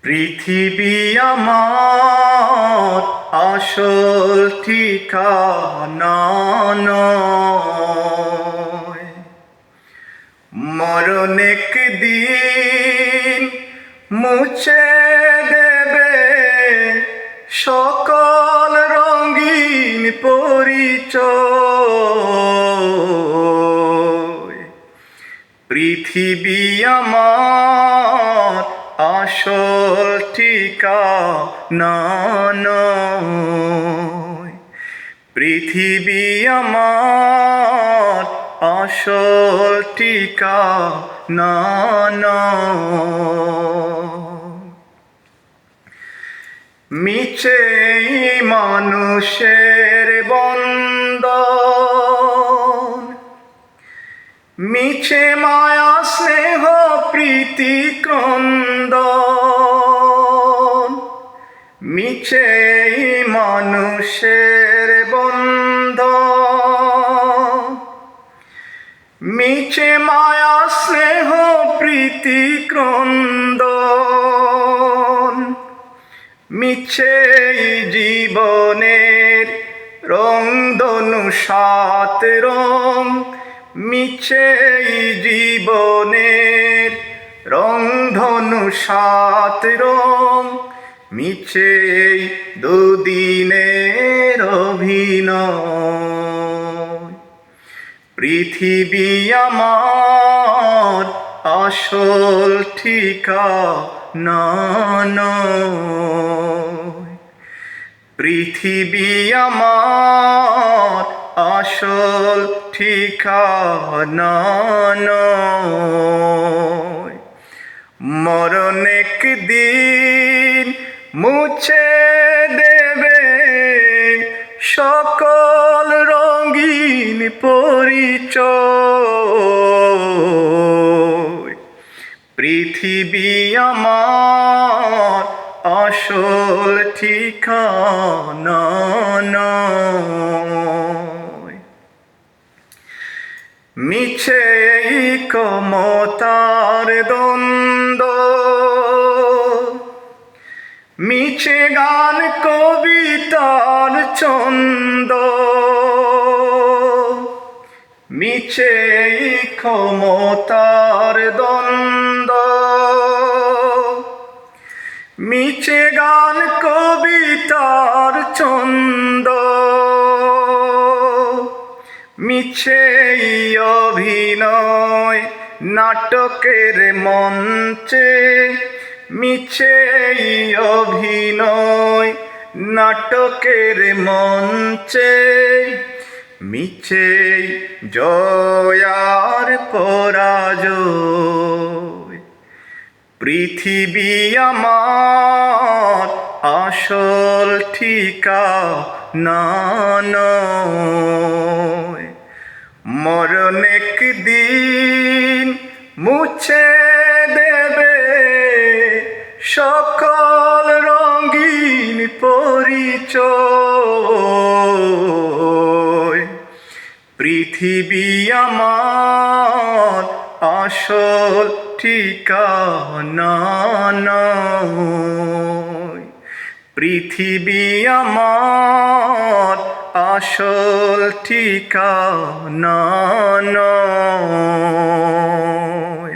পৃথিবী আমার আসল ঠিকানা নয়। মরণ একদিন মুছে দেবে সকল রঙিন পরিচয়। পৃথিবী আমার আসল ঠিকানা নয়। পৃথিবী আমার আসল ঠিকানা নয়। মিছে মানুষের বন্ধন, মিছে মায়া স্নেহ প্রীতি ক্রন্দন। মিছে মানুষের বন্ধন, মিছে মায়া স্নেহ প্রীতি ক্রন্দন। মিছে জীবনের রংধনু সাত রং, মিছে জীবনের রংধনু সাত রং। মিছে দুদিনের অভিনয়। পৃথিবী আমার আসল ঠিকানা নয়। পৃথিবী আমার আসল ঠিকানা নয়। মরণ একদিন মুছে দেবে সকল রঙিন পরিচয়। পৃথিবী আমার আসল ঠিকানা নয়। মিছে ক্ষমতার দ্বন্দ্ব, মিছে গান কবিতার ছন্দ। মিছে ক্ষমতার দ্বন্দ্ব, মিছে গান কবিতার ছন্দ। মিছে অভিনয় নাটকের মঞ্চে, মিছে অভিনয় নাটকের মঞ্চে। মিছে জয় আর পরাজয়। পৃথিবী আমার আসল ঠিকানা নয়। মরণ একদিন মুছে দেবে সকল রঙিন পরিচয়। পৃথিবী আমার আসল ঠিকানা নয়। পৃথিবী আমার আসল ঠিকানা নয়।